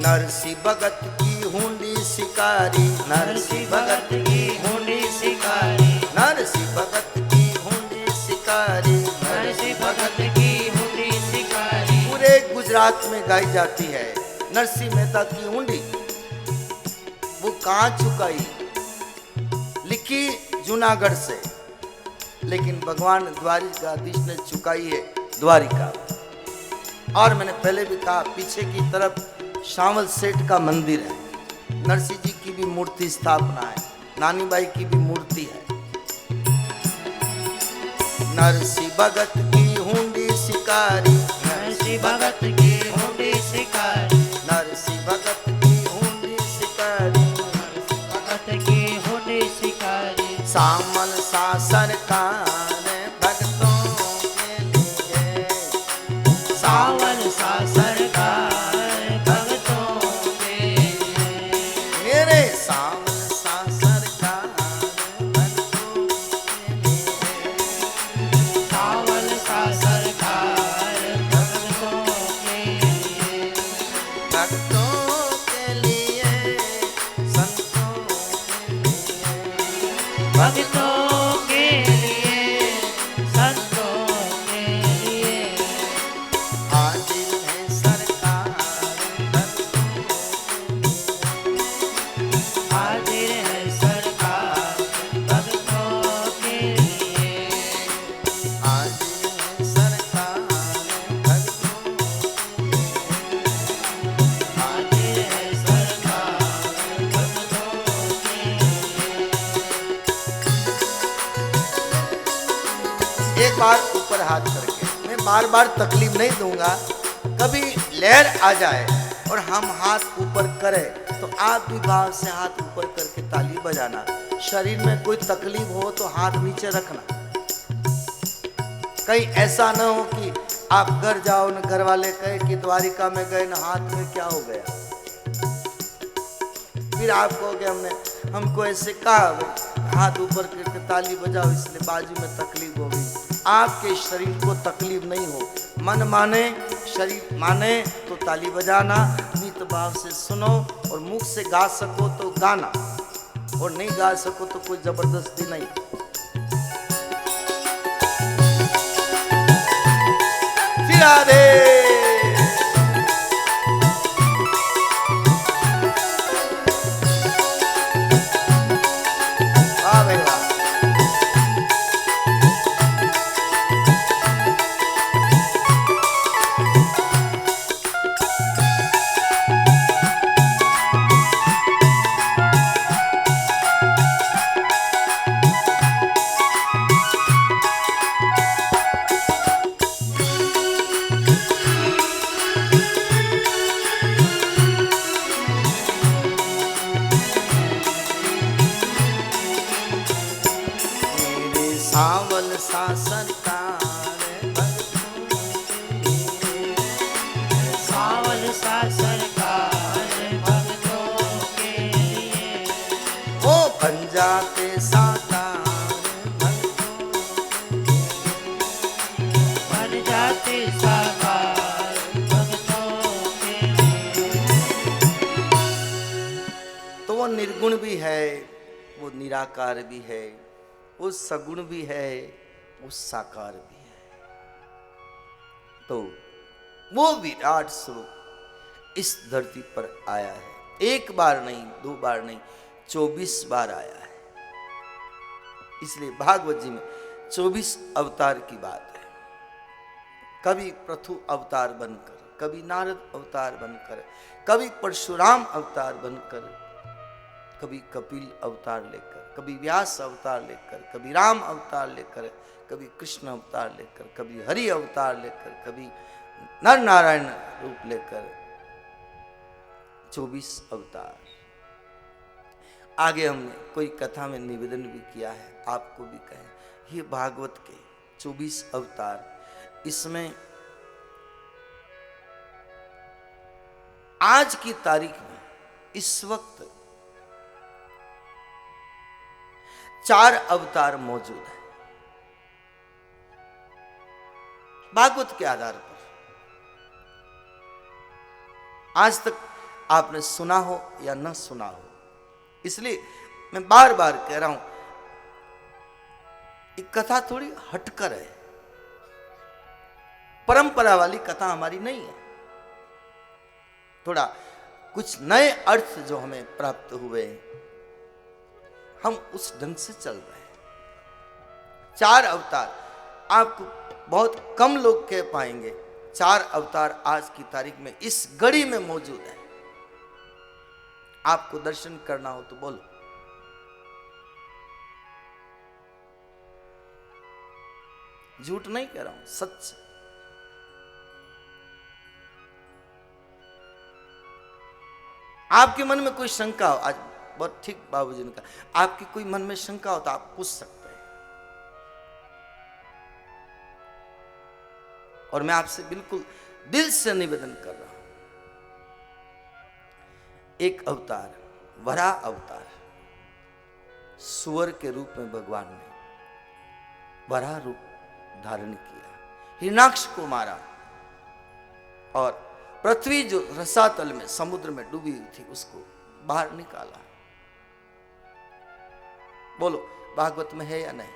नरसी भगत की हुंडी शिकारी, नरसी भगत की हुंडी शिकारी, नरसी भगत की हुंडी शिकारी, नरसी भगत की हुंडी शिकारी। पूरे गुजरात में गाई जाती है नरसिंह मेहता की हुंडी। वो कहाँ चुकाई? लिखी जूनागढ़ से, लेकिन भगवान द्वारिकाधीश ने चुकाई है द्वारिका। और मैंने पहले भी कहा, पीछे की तरफ शामल सेठ का मंदिर है, नरसिंह जी की भी मूर्ति स्थापना है, नानी बाई की भी मूर्ति है। नरसिंह भगत की हुंडी शिकारी, नरसी भगत की हुंडी शिकारी, नरसिंह भगत की हुंडी शिकारी, नरसी भगत की हुंडी शिकारी। सामन सा सरकार भक्तों के लिए, सावन सा सरकार भगतों के लिए, मेरे सावन सा सरकार भक्तों के लिए, सावन सा सरकार भगतों के लिए, भक्तों के लिए, संतों के लिए, भक्तों के लिए, संतों के लिए। हाजिर है सरकार भक्तों के लिए, हाजिर है सरकार भक्तों के लिए, हाजिर है सरकार भक्तों के लिए, हाजिर है सरकार भक्तों के लिए। एक बार ऊपर हाथ करके, मैं बार बार तकलीफ नहीं दूंगा। कभी लहर आ जाए और हम हाथ ऊपर करें तो आप भी भाव से हाथ ऊपर करके ताली बजाना। शरीर में कोई तकलीफ हो तो हाथ नीचे रखना। कहीं ऐसा ना हो कि आप घर जाओ न घर वाले कहे कि द्वारिका में गए न हाथ में क्या हो गया, फिर आप कहोगे हमको ऐसे कहा, हाथ ऊपर करके ताली बजाओ इसलिए बाजू में तकलीफ हो गई। आपके शरीर को तकलीफ नहीं हो, मन माने शरीर माने तो ताली बजाना, नित भाव से सुनो और मुख से गा सको तो गाना, और नहीं गा सको तो कोई जबरदस्ती नहीं। फिर राधे वाह भाई वाह। मेरे सावल सा सरकार भक्तों के लिए, सावन सा सरकार भक्तों के लिए, वो बन जाते साकार भक्तों के लिए, बन जाते साकार भक्तों के लिए। तो वो निर्गुण भी है, वो निराकार भी है, वो सगुण भी है, वो साकार भी है। तो वो विराट स्वरूप इस धरती पर आया है। एक बार नहीं, दो बार नहीं, 24 बार आया है। इसलिए भागवत जी में 24 अवतार की बात है। कभी पृथु अवतार बनकर, कभी नारद अवतार बनकर, कभी परशुराम अवतार बनकर, कभी कपिल अवतार लेकर, कभी व्यास अवतार लेकर, कभी राम अवतार लेकर, कभी कृष्ण अवतार लेकर, कभी हरि अवतार लेकर, कभी नर नारायण रूप लेकर, 24 अवतार। आगे हमने कोई कथा में निवेदन भी किया है, आपको भी कहें, ये भागवत के 24 अवतार, इसमें आज की तारीख में इस वक्त 4 अवतार मौजूद है भागवत के आधार पर। आज तक आपने सुना हो या न सुना हो, इसलिए मैं बार बार कह रहा हूं, ये कथा थोड़ी हटकर है, परंपरा वाली कथा हमारी नहीं है। थोड़ा कुछ नए अर्थ जो हमें प्राप्त हुए, हम उस ढंग से चल रहे हैं। 4 अवतार आपको बहुत कम लोग कह पाएंगे, 4 अवतार आज की तारीख में इस घड़ी में मौजूद है। आपको दर्शन करना हो तो बोलो। झूठ नहीं कह रहा हूं, सच। आपके मन में कोई शंका हो, आज बहुत ठीक बाबूजी ने कहा, आपके कोई मन में शंका हो तो आप पूछ सकते हैं। और मैं आपसे बिल्कुल दिल से निवेदन कर रहा हूं, एक अवतार, वराह अवतार, सुअर के रूप में भगवान ने वराह रूप धारण किया, हिरण्याक्ष को मारा और पृथ्वी जो रसातल में समुद्र में डूबी हुई थी उसको बाहर निकाला। बोलो भागवत में है या नहीं?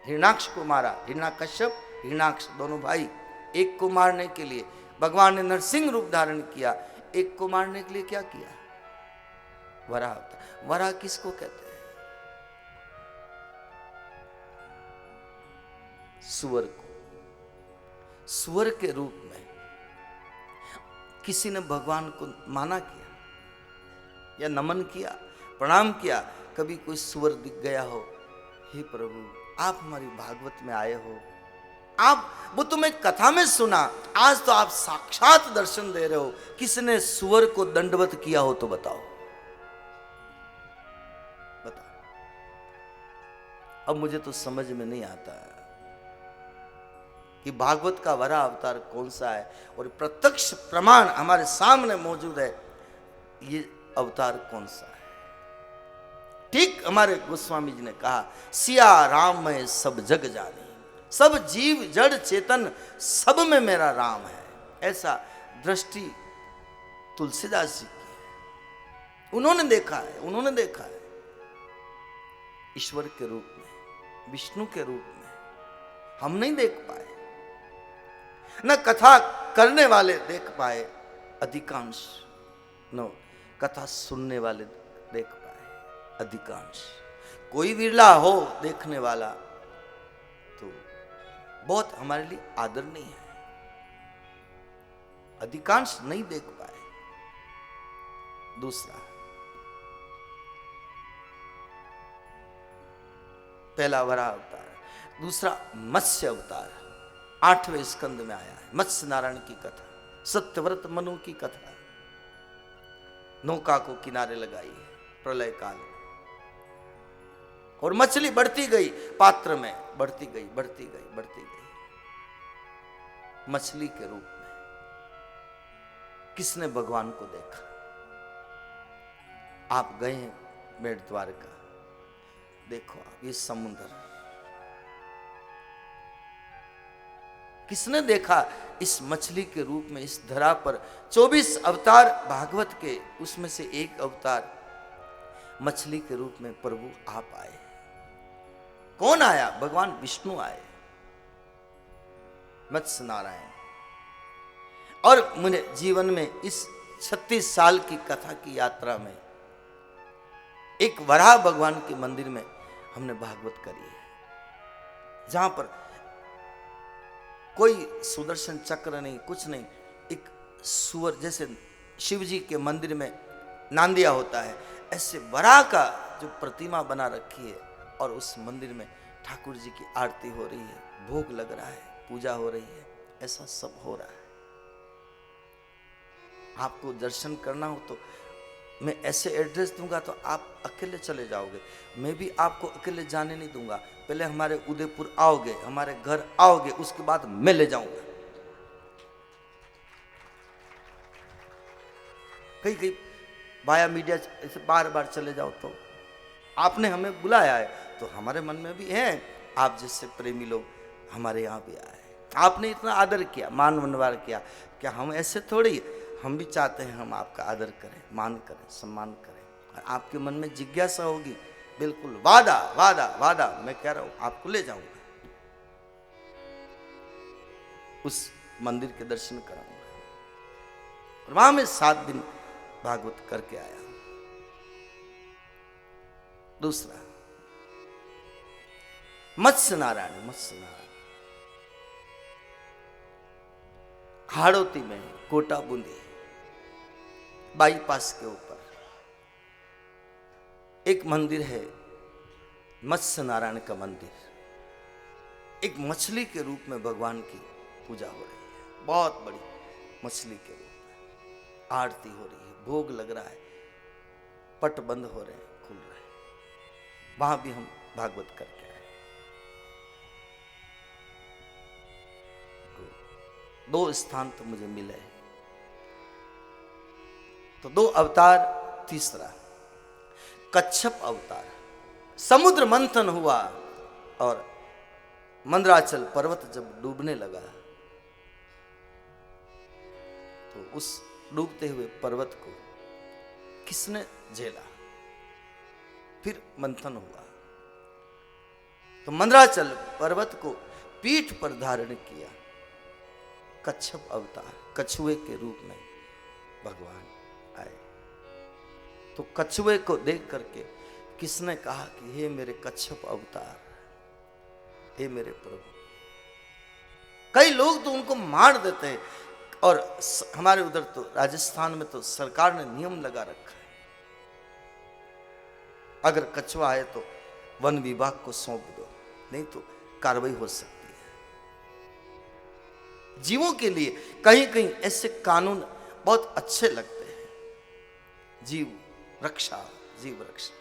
हिरण्याक्ष को मारा, हिरण्याकश्यप हिरण्याक्ष दोनों भाई, एक को मारने के लिए भगवान ने नरसिंह रूप धारण किया, एक को मारने के लिए क्या किया? वराह अवतार। वराह किसको कहते हैं? सुअर को। सुअर के रूप में किसी ने भगवान को माना किया या नमन किया, प्रणाम किया? कभी कोई सुअर दिख गया हो, हे प्रभु आप हमारी भागवत में आए हो, आप वो तुम्हें कथा में सुना, आज तो आप साक्षात दर्शन दे रहे हो, किसने सुअर को दंडवत किया हो तो बताओ, बताओ। अब मुझे तो समझ में नहीं आता है कि भागवत का वराह अवतार कौन सा है, और प्रत्यक्ष प्रमाण हमारे सामने मौजूद है, ये अवतार कौन सा है। ठीक हमारे गोस्वामी जी ने कहा, सिया राम में सब जग जाने, सब जीव जड़ चेतन सब में मेरा राम है। ऐसा दृष्टि तुलसीदास जी की है। उन्होंने देखा है, उन्होंने देखा है ईश्वर के रूप में, विष्णु के रूप में। हम नहीं देख पाए, न कथा करने वाले देख पाए, अधिकांश न कथा सुनने वाले देख पाए, अधिकांश। कोई विरला हो देखने वाला तो बहुत हमारे लिए आदरणीय है, अधिकांश नहीं देख पाए। दूसरा, पहला वराह अवतार, दूसरा मत्स्य अवतार, 8वें स्कंद में आया है। मत्स्य नारायण की कथा, सत्यव्रत मनु की कथा, नौका को किनारे लगाई है प्रलय काल में, और मछली बढ़ती गई पात्र में, बढ़ती गई बढ़ती गई बढ़ती गई। मछली के रूप में किसने भगवान को देखा? आप गए हैं बेट द्वारका, देखो आप ये समुद्र, किसने देखा इस मछली के रूप में इस धरा पर? 24 अवतार भागवत के, उसमें से एक अवतार मछली के रूप में प्रभु आप आए। कौन आया? भगवान विष्णु आए, मत्स्य नारायण। और मुझे जीवन में इस 36 साल की कथा की यात्रा में एक वराह भगवान के मंदिर में हमने भागवत करी है, जहां पर कोई सुदर्शन चक्र नहीं, कुछ नहीं, एक सुअर, जैसे शिव जी के मंदिर में नांदिया होता है, ऐसे वराह का जो प्रतिमा बना रखी है, और उस मंदिर में ठाकुर जी की आरती हो रही है, भोग लग रहा है, पूजा हो रही है, ऐसा सब हो रहा है। आपको दर्शन करना हो तो मैं ऐसे एड्रेस दूंगा तो आप अकेले चले जाओगे, मैं भी आपको अकेले जाने नहीं दूंगा। पहले हमारे उदयपुर आओगे, हमारे घर आओगे, उसके बाद मैं ले जाऊंगा। कहीं कहीं वाया मीडिया ऐसे बार बार चले जाओ, तो आपने हमें बुलाया है तो हमारे मन में भी है, आप जैसे प्रेमी लोग हमारे यहाँ भी आए, आपने इतना आदर किया, मान मनवार किया, क्या हम ऐसे थोड़ी, हम भी चाहते हैं हम आपका आदर करें, मान करें, सम्मान करें। और आपके मन में जिज्ञासा होगी, बिल्कुल वादा वादा वादा, मैं कह रहा हूं आपको ले जाऊंगा, उस मंदिर के दर्शन कराऊंगा। और वहां में 7 दिन भागवत करके आया। दूसरा मत्स्य नारायण, मत्स्य नारायण हाड़ौती में, कोटा बूंदी बाईपास के ऊपर एक मंदिर है, मत्स्य नारायण का मंदिर। एक मछली के रूप में भगवान की पूजा हो रही है, बहुत बड़ी मछली के रूप में आरती हो रही है, भोग लग रहा है, पट बंद हो रहे हैं, खुल रहे हैं। वहां भी हम भागवत करके आए। 2 स्थान तो मुझे मिले। तो 2 अवतार, तीसरा कच्छप अवतार। समुद्र मंथन हुआ और मंदराचल पर्वत जब डूबने लगा तो उस डूबते हुए पर्वत को किसने झेला? फिर मंथन हुआ तो मंदराचल पर्वत को पीठ पर धारण किया। कच्छप अवतार, कछुए के रूप में भगवान आए। तो कछुए को देख करके किसने कहा कि हे मेरे कच्छप अवतार, हे मेरे प्रभु। कई लोग तो उनको मार देते हैं, और हमारे उधर तो राजस्थान में तो सरकार ने नियम लगा रखा है, अगर कछुआ आए तो वन विभाग को सौंप दो, नहीं तो कार्रवाई हो सकती है। जीवों के लिए कहीं कहीं ऐसे कानून बहुत अच्छे लगते हैं। जीव रक्षा, जीव रक्षा,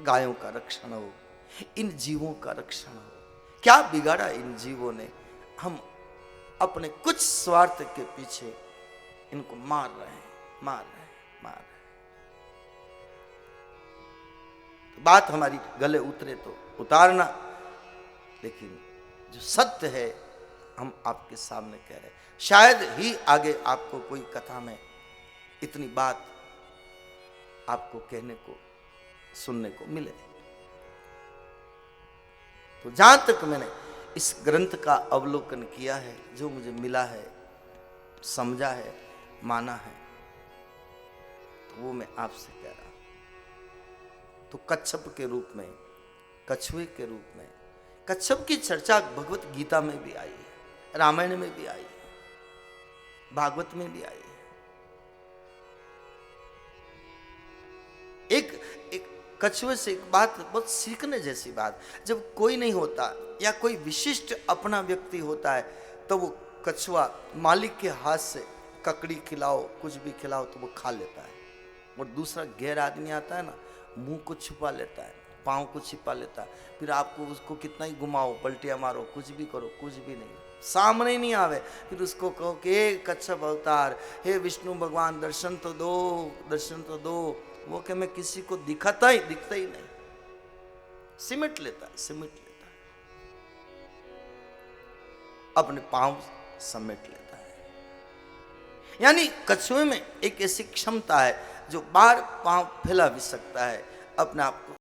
गायों का रक्षण हो, इन जीवों का रक्षण हो। क्या बिगाड़ा इन जीवों ने? हम अपने कुछ स्वार्थ के पीछे इनको मार रहे हैं, मार रहे हैं, मार रहे हैं। तो बात हमारी गले उतरे तो उतारना, लेकिन जो सत्य है हम आपके सामने कह रहे हैं। शायद ही आगे आपको कोई कथा में इतनी बात आपको कहने को, सुनने को मिले। तो जहां तक मैंने इस ग्रंथ का अवलोकन किया है, जो मुझे मिला है, समझा है, माना है, तो वो मैं आपसे कह रहा हूं। तो कच्छप के रूप में, कछुए के रूप में, कच्छप की चर्चा भगवत गीता में भी आई है, रामायण में भी आई है, भागवत में भी आई है। एक कछुए से एक बात, बहुत सीखने जैसी बात, जब कोई नहीं होता या कोई विशिष्ट अपना व्यक्ति होता है तो वो कछुआ मालिक के हाथ से ककड़ी खिलाओ, कुछ भी खिलाओ तो वो खा लेता है। और दूसरा गैर आदमी आता है ना, मुंह को छुपा लेता है, पाँव को छिपा लेता है, फिर आपको उसको कितना ही घुमाओ, पलटियां मारो, कुछ भी करो, कुछ भी नहीं, सामने नहीं आवे। फिर उसको कहो कि हे कच्छप अवतार, हे विष्णु भगवान, दर्शन तो दो, दर्शन तो दो। वो कि मैं किसी को दिखता ही नहीं, सिमट लेता है, सिमट लेता है, अपने पांव समेट लेता है। यानी कछुए में एक ऐसी क्षमता है जो बार पांव फैला भी सकता है, अपने आप को